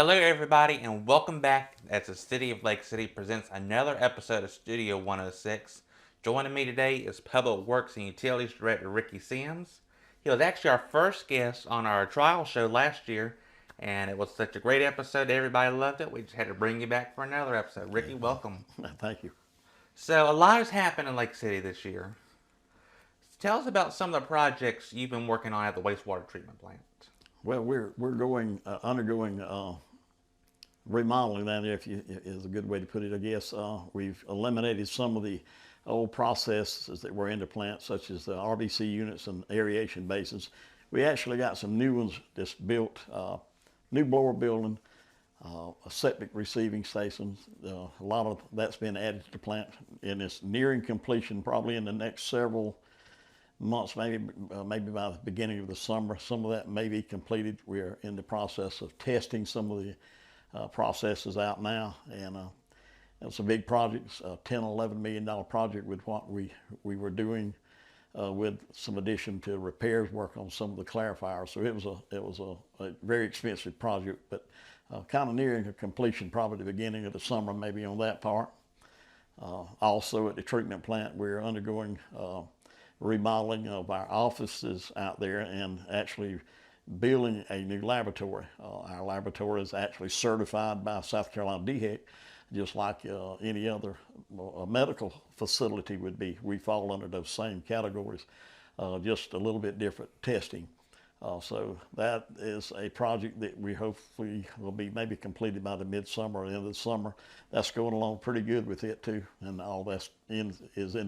Hello, everybody, and welcome back as the City of Lake City presents another episode of Studio 106. Joining me today is Public Works and Utilities Director Ricky Sims. He was actually our first guest on our trial show last year, and it was such a great episode. Everybody loved it. We just had to bring you back for another episode. Ricky, welcome. Thank you. So, a lot has happened in Lake City this year. Tell us about some of the projects you've been working on at the wastewater treatment plant. Well, we're going undergoing remodeling that if you is a good way to put it, I guess. We've eliminated some of the old processes that were in the plant, such as the RBC units and aeration basins. We actually got some new ones that's built, new blower building, a septic receiving station. A lot of that's been added to the plant, and it's nearing completion. Probably in the next several months, maybe by the beginning of the summer. Some of that may be completed. We're in the process of testing some of the processes out now, and it's a big project, a $10-11 million project with what we were doing with some addition to repairs work on some of the clarifiers. So it was a very expensive project, but kind of nearing a completion, probably the beginning of the summer, maybe on that part. Also at the treatment plant, we're undergoing remodeling of our offices out there and actually building a new laboratory. Our laboratory is actually certified by South Carolina DHEC, just like any other medical facility would be. We fall under those same categories, just a little bit different testing. So that is a project that we hopefully will be maybe completed by the midsummer or end of the summer. That's going along pretty good with it too, and all is in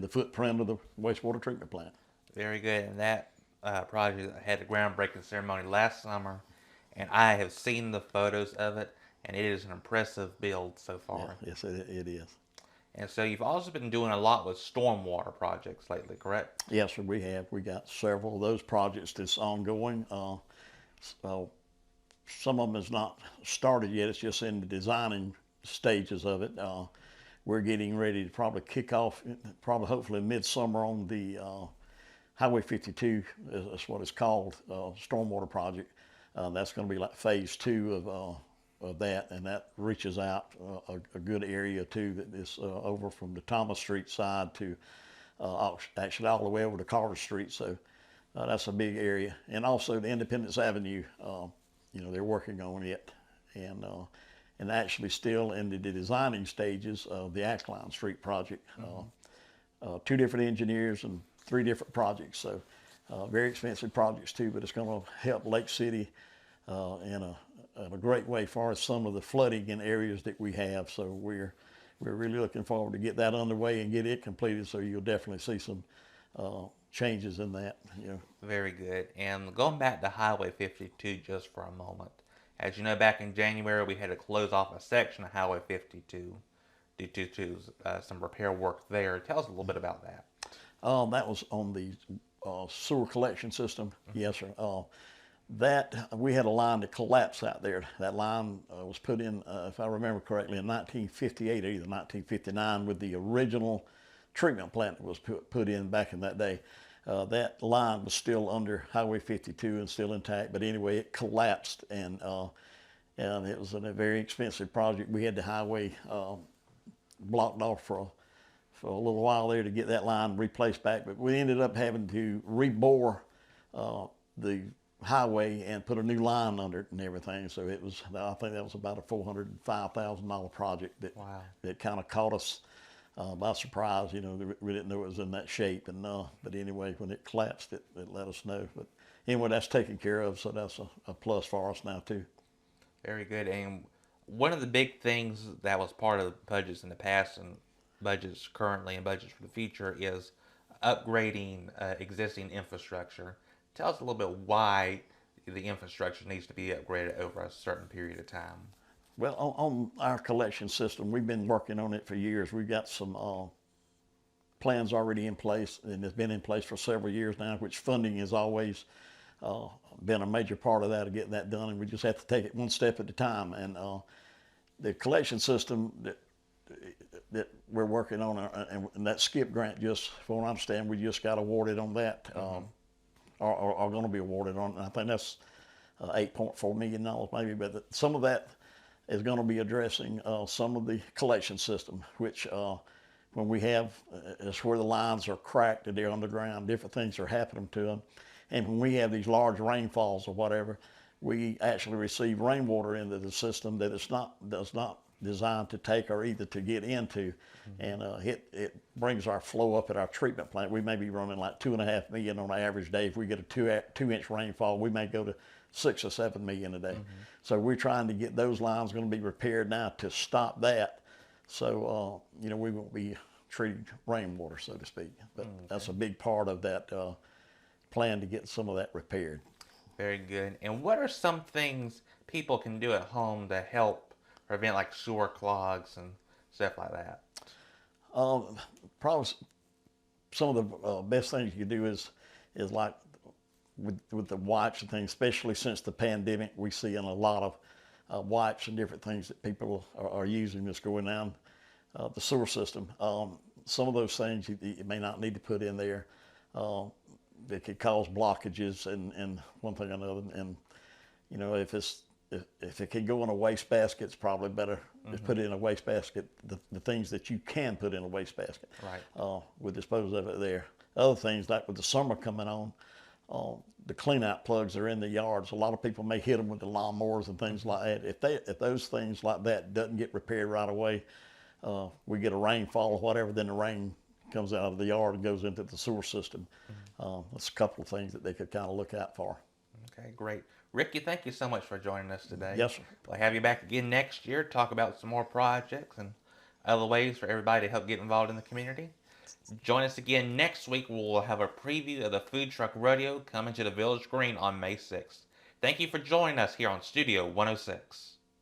the footprint of the wastewater treatment plant. Very good. And that project had a groundbreaking ceremony last summer, and I have seen the photos of it, and it is an impressive build so Yeah, far. yes, it is. And so you've also been doing a lot with stormwater projects lately, correct? Yes, sir, we have. We got several of those projects that's ongoing. Uh, some of them is not started yet. It's just in the designing stages of it. We're getting ready to probably kick off, probably hopefully midsummer on the Highway 52 is what it's called, stormwater project. That's going to be like phase two of that, and that reaches out a good area too. That is over from the Thomas Street side to actually all the way over to Carter Street. So that's a big area, and also the Independence Avenue. They're working on it, and actually still in the designing stages of the Ackline Street project. Two different engineers and three different projects. So very expensive projects too, but it's going to help Lake City in a great way as far as some of the flooding in areas that we have. So we're really looking forward to get that underway and get it completed. So you'll definitely see some changes in that. Very good. And going back to Highway 52 just for a moment. As you know, back in January, we had to close off a section of Highway 52 due to some repair work there. Tell us a little bit about that. That was on the sewer collection system. Yes, sir. That we had a line that collapsed out there. That line was put in, if I remember correctly, in 1958 or either 1959 with the original treatment plant that was put in back in that day. That line was still under Highway 52 and still intact, but anyway, it collapsed, and it was a very expensive project. We had the highway blocked off for a little while there to get that line replaced back, but we ended up having to rebore the highway and put a new line under it and everything. So I think that was about a $405,000 project that kind of caught us by surprise. We didn't know it was in that shape, and but anyway, when it collapsed, it let us know. But anyway, that's taken care of, so that's a plus for us now too. Very good. And one of the big things that was part of budgets in the past and budgets currently and budgets for the future is upgrading existing infrastructure. Tell us a little bit why the infrastructure needs to be upgraded over a certain period of time. Well, on our collection system, we've been working on it for years. We've got some plans already in place, and it's been in place for several years now, which funding has always been a major part of that, of getting that done, and we just have to take it one step at a time. And the collection system that we're working on, and that SCIP grant, just from what I understand, we just got awarded on that. Are going to be awarded on. I think that's $8.4 million maybe, but some of that is going to be addressing some of the collection system, which when we have, it's where the lines are cracked and they're underground, different things are happening to them. And when we have these large rainfalls or whatever, we actually receive rainwater into the system that it's not does not designed to take or either to get into, and it brings our flow up at our treatment plant. We may be running like 2.5 million on an average day. If we get a 2 inch rainfall, we may go to 6 or 7 million a day. So we're trying to get those lines going to be repaired now to stop that. So we won't be treating rainwater, so to speak. But that's a big part of that plan to get some of that repaired. Very good. And what are some things people can do at home to help prevent like sewer clogs and stuff like that? Probably some of the best things you can do is like with the wipes and things, especially since the pandemic, we see in a lot of wipes and different things that people are using that's going down the sewer system. Some of those things you may not need to put in there. It could cause blockages and one thing or another. And if it can go in a waste basket, it's probably better to put it in a waste basket. The things that you can put in a waste basket, Right. we'll dispose of it there. Other things like with the summer coming on, the clean out plugs are in the yards. A lot of people may hit them with the lawnmowers and things like that. If those things like that doesn't get repaired right away, we get a rainfall or whatever, then the rain comes out of the yard and goes into the sewer system. That's a couple of things that they could kind of look out for. Okay, great. Ricky, thank you so much for joining us today. Yes, sir. We'll have you back again next year, talk about some more projects and other ways for everybody to help get involved in the community. Join us again next week. We'll have a preview of the Food Truck Rodeo coming to the Village Green on May 6th. Thank you for joining us here on Studio 106.